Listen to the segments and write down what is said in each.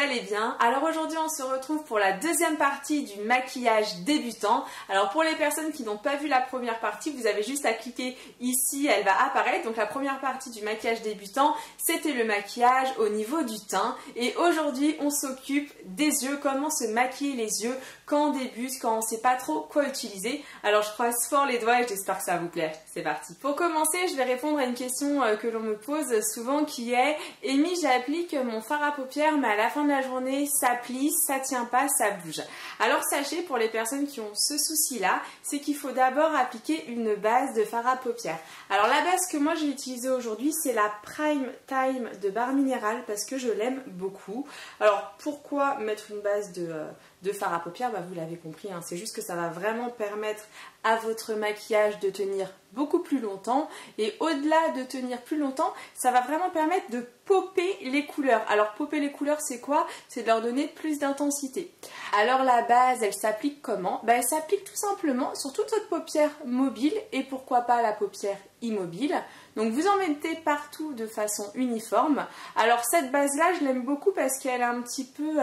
allez bien. Alors aujourd'hui on se retrouve pour la deuxième partie du maquillage débutant. Alors pour les personnes qui n'ont pas vu la première partie, vous avez juste à cliquer ici, elle va apparaître. Donc la première partie du maquillage débutant, c'était le maquillage au niveau du teint. Et aujourd'hui on s'occupe des yeux, comment se maquiller les yeux quand on débute, quand on ne sait pas trop quoi utiliser. Alors je croise fort les doigts et j'espère que ça vous plaît. C'est parti. Pour commencer, je vais répondre à une question que l'on me pose souvent qui est « Amy, j'applique mon fard à paupières mais à la fin de la journée ça plisse, ça tient pas, ça bouge ». Alors sachez, pour les personnes qui ont ce souci-là, c'est qu'il faut d'abord appliquer une base de fard à paupières. Alors la base que moi j'ai utilisée aujourd'hui, c'est la Prime Time de Barre Minéral parce que je l'aime beaucoup. Alors pourquoi mettre une base de fard à paupières, vous l'avez compris, hein, c'est juste que ça va vraiment permettre à votre maquillage de tenir beaucoup plus longtemps, et au-delà de tenir plus longtemps, ça va vraiment permettre de popper les couleurs. Alors popper les couleurs, c'est quoi? C'est de leur donner plus d'intensité. Alors la base, elle s'applique comment? Elle s'applique tout simplement sur toute votre paupière mobile, et pourquoi pas la paupière immobile. Donc vous en mettez partout de façon uniforme. Alors cette base là, je l'aime beaucoup parce qu'elle est un petit peu,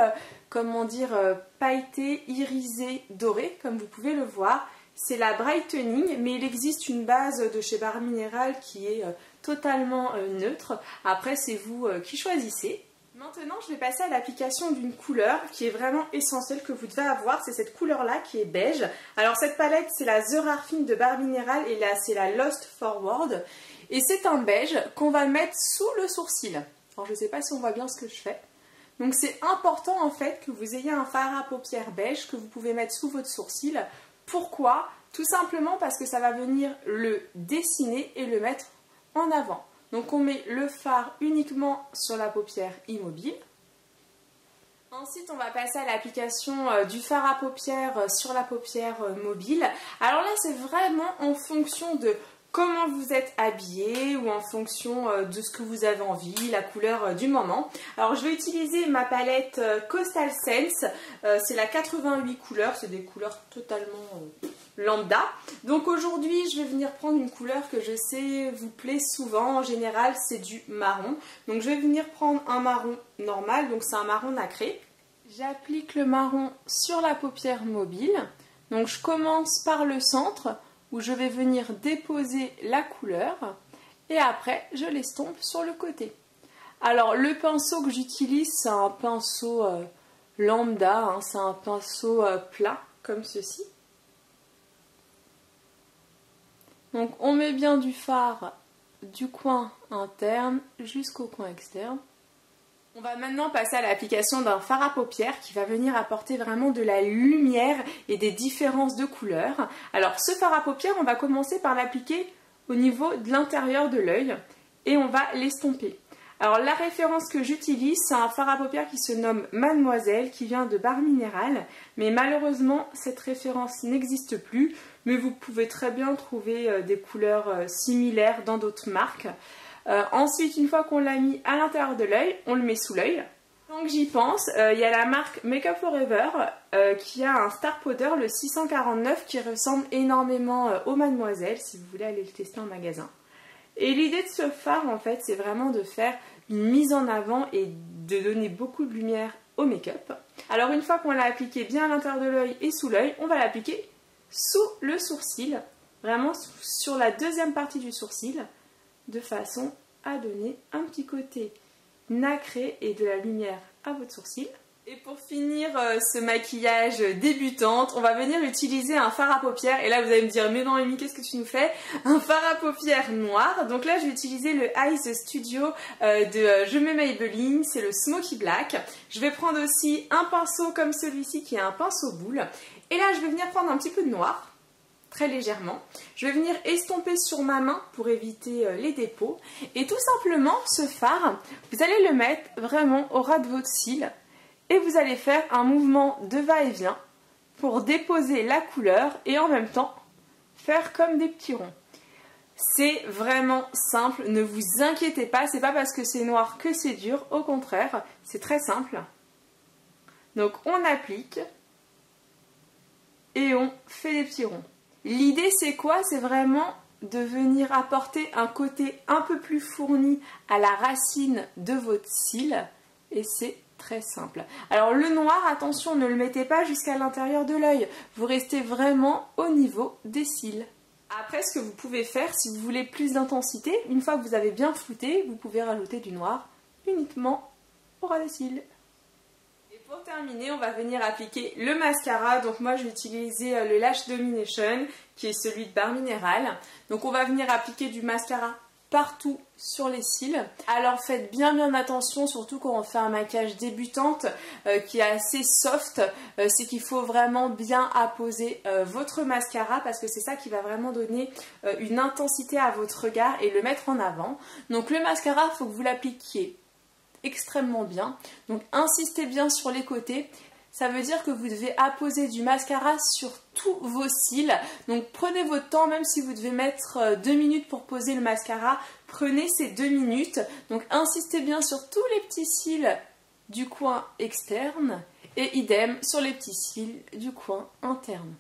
comment dire, pailletée, irisée, dorée, comme vous pouvez le voir. C'est la Brightening, mais il existe une base de chez Barre Minéral qui est totalement neutre. Après, c'est vous qui choisissez. Maintenant, je vais passer à l'application d'une couleur qui est vraiment essentielle que vous devez avoir. C'est cette couleur-là qui est beige. Alors cette palette, c'est la The Rare Fine de Barre Minéral et là, c'est la Lost Forward. Et c'est un beige qu'on va mettre sous le sourcil. Alors je ne sais pas si on voit bien ce que je fais. Donc c'est important en fait que vous ayez un fard à paupières beige que vous pouvez mettre sous votre sourcil. Pourquoi? Tout simplement parce que ça va venir le dessiner et le mettre en avant. Donc on met le fard uniquement sur la paupière immobile. Ensuite on va passer à l'application du fard à paupières sur la paupière mobile. Alors là c'est vraiment en fonction de comment vous êtes habillé ou en fonction de ce que vous avez envie, la couleur du moment. Alors je vais utiliser ma palette Coastal Scents, c'est la 88 couleurs, c'est des couleurs totalement lambda. Donc aujourd'hui je vais venir prendre une couleur que je sais vous plaît souvent, en général c'est du marron. Donc je vais venir prendre un marron normal, donc c'est un marron nacré. J'applique le marron sur la paupière mobile, donc je commence par le centre, où je vais venir déposer la couleur et après je l'estompe sur le côté. Alors le pinceau que j'utilise, c'est un pinceau lambda, hein, c'est un pinceau plat comme ceci. Donc on met bien du fard du coin interne jusqu'au coin externe. On va maintenant passer à l'application d'un fard à paupières qui va venir apporter vraiment de la lumière et des différences de couleurs. Alors ce fard à paupières, on va commencer par l'appliquer au niveau de l'intérieur de l'œil et on va l'estomper. Alors la référence que j'utilise, c'est un fard à paupières qui se nomme Mademoiselle, qui vient de Barre Minéral, mais malheureusement cette référence n'existe plus, mais vous pouvez très bien trouver des couleurs similaires dans d'autres marques. Ensuite, une fois qu'on l'a mis à l'intérieur de l'œil, on le met sous l'œil. Donc j'y pense, il y a la marque Make Up For Ever qui a un Star Powder, le 649, qui ressemble énormément au Mademoiselle, si vous voulez aller le tester en magasin. Et l'idée de ce fard, en fait, c'est vraiment de faire une mise en avant et de donner beaucoup de lumière au make-up. Alors une fois qu'on l'a appliqué bien à l'intérieur de l'œil et sous l'œil, on va l'appliquer sous le sourcil, vraiment sur la deuxième partie du sourcil, de façon à donner un petit côté nacré et de la lumière à votre sourcil. Et pour finir ce maquillage débutante, on va venir utiliser un fard à paupières. Et là vous allez me dire, mais non Amy, qu'est-ce que tu nous fais? Un fard à paupières noir. Donc là je vais utiliser le Eyes Studio de Je me Maybelline, c'est le Smoky Black. Je vais prendre aussi un pinceau comme celui-ci qui est un pinceau boule. Et là je vais venir prendre un petit peu de noir, très légèrement. Je vais venir estomper sur ma main pour éviter les dépôts. Et tout simplement, ce fard, vous allez le mettre vraiment au ras de votre cil. Et vous allez faire un mouvement de va-et-vient pour déposer la couleur et en même temps faire comme des petits ronds. C'est vraiment simple, ne vous inquiétez pas, c'est pas parce que c'est noir que c'est dur, au contraire, c'est très simple. Donc on applique et on fait des petits ronds. L'idée c'est quoi? C'est vraiment de venir apporter un côté un peu plus fourni à la racine de votre cil et c'est très simple. Alors le noir, attention, ne le mettez pas jusqu'à l'intérieur de l'œil. Vous restez vraiment au niveau des cils. Après, ce que vous pouvez faire, si vous voulez plus d'intensité, une fois que vous avez bien flouté, vous pouvez rajouter du noir uniquement au ras des cils. Et pour terminer, on va venir appliquer le mascara. Donc moi, je vais utiliser le Lash Domination, qui est celui de Barre Minéral. Donc on va venir appliquer du mascara partout sur les cils. Alors faites bien attention, surtout quand on fait un maquillage débutante qui est assez soft, c'est qu'il faut vraiment bien apposer votre mascara parce que c'est ça qui va vraiment donner une intensité à votre regard et le mettre en avant. Donc le mascara, il faut que vous l'appliquiez extrêmement bien. Donc insistez bien sur les côtés. Ça veut dire que vous devez apposer du mascara sur tous vos cils. Donc prenez votre temps, même si vous devez mettre 2 minutes pour poser le mascara, prenez ces 2 minutes. Donc insistez bien sur tous les petits cils du coin externe et idem sur les petits cils du coin interne.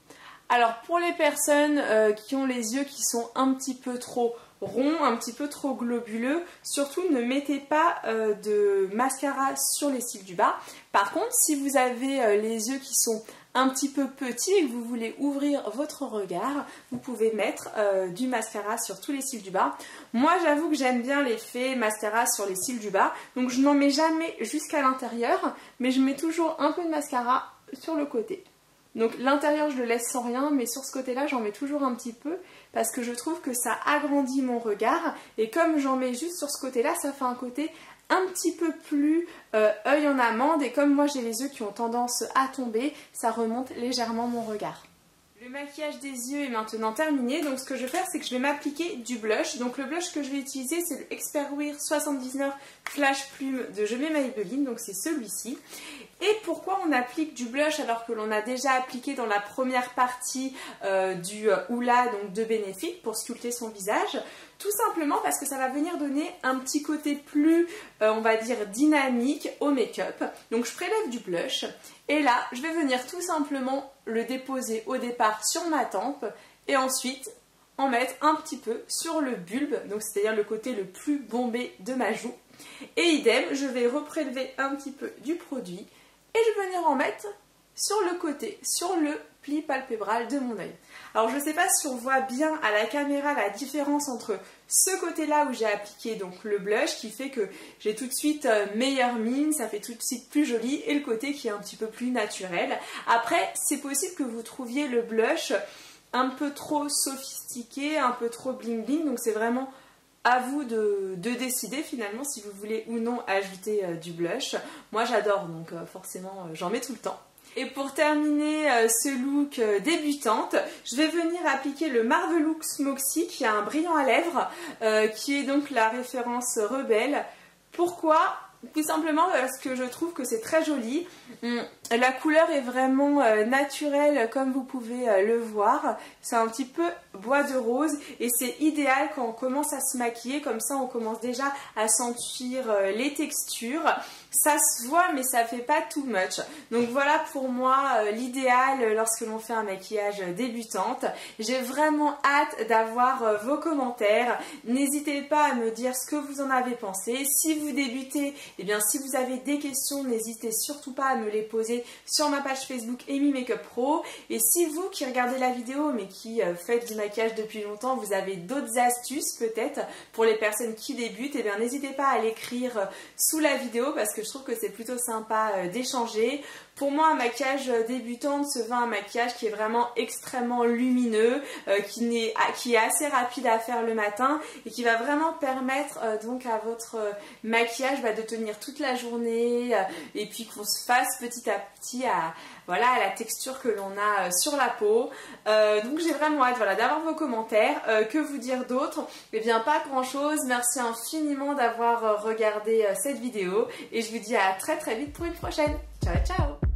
Alors pour les personnes qui ont les yeux qui sont un petit peu trop ronds, un petit peu trop globuleux, surtout ne mettez pas de mascara sur les cils du bas. Par contre, si vous avez les yeux qui sont un petit peu petits et que vous voulez ouvrir votre regard, vous pouvez mettre du mascara sur tous les cils du bas. Moi, j'avoue que j'aime bien l'effet mascara sur les cils du bas, donc je n'en mets jamais jusqu'à l'intérieur, mais je mets toujours un peu de mascara sur le côté. Donc l'intérieur je le laisse sans rien, mais sur ce côté là j'en mets toujours un petit peu parce que je trouve que ça agrandit mon regard et comme j'en mets juste sur ce côté là, ça fait un côté un petit peu plus œil en amande et comme moi j'ai les yeux qui ont tendance à tomber, ça remonte légèrement mon regard. Le maquillage des yeux est maintenant terminé, donc ce que je vais faire c'est que je vais m'appliquer du blush. Donc le blush que je vais utiliser c'est le Expert Wear 79 Flash Plume de Je mets Maybelline, donc c'est celui-ci. Et pourquoi on applique du blush alors que l'on a déjà appliqué dans la première partie du Hoola, donc de Benefit, pour sculpter son visage? Tout simplement parce que ça va venir donner un petit côté plus, on va dire, dynamique au make-up. Donc je prélève du blush et là, je vais venir tout simplement le déposer au départ sur ma tempe et ensuite en mettre un petit peu sur le bulbe, donc c'est-à-dire le côté le plus bombé de ma joue. Et idem, je vais reprélever un petit peu du produit et je vais venir en mettre sur le côté, sur le pli palpébral de mon œil. Alors je ne sais pas si on voit bien à la caméra la différence entre ce côté-là où j'ai appliqué donc le blush qui fait que j'ai tout de suite meilleure mine, ça fait tout de suite plus joli, et le côté qui est un petit peu plus naturel. Après, c'est possible que vous trouviez le blush un peu trop sophistiqué, un peu trop bling bling, donc c'est vraiment à vous de décider finalement si vous voulez ou non ajouter du blush. Moi j'adore, donc forcément j'en mets tout le temps. Et pour terminer ce look débutante, je vais venir appliquer le Marvelous Moxie qui a un brillant à lèvres, qui est donc la référence rebelle. Pourquoi ? Tout simplement parce que je trouve que c'est très joli. La couleur est vraiment naturelle comme vous pouvez le voir. C'est un petit peu bois de rose et c'est idéal quand on commence à se maquiller. Comme ça on commence déjà à sentir les textures. Ça se voit mais ça fait pas too much. Donc voilà pour moi l'idéal lorsque l'on fait un maquillage débutante. J'ai vraiment hâte d'avoir vos commentaires. N'hésitez pas à me dire ce que vous en avez pensé. Si vous débutez, eh bien si vous avez des questions, n'hésitez surtout pas à me les poser sur ma page Facebook Amy Makeup Pro. Et si vous qui regardez la vidéo mais qui faites du maquillage depuis longtemps, vous avez d'autres astuces peut-être pour les personnes qui débutent, eh bien n'hésitez pas à l'écrire sous la vidéo parce que je trouve que c'est plutôt sympa d'échanger. Pour moi, un maquillage débutant se veut un maquillage qui est vraiment extrêmement lumineux, qui est assez rapide à faire le matin et qui va vraiment permettre donc à votre maquillage de tenir toute la journée et puis qu'on se fasse petit à petit à la texture que l'on a sur la peau. Donc j'ai vraiment hâte d'avoir vos commentaires. Que vous dire d'autre? Eh bien pas grand chose. Merci infiniment d'avoir regardé cette vidéo et je vous dis à très vite pour une prochaine. Ciao ciao.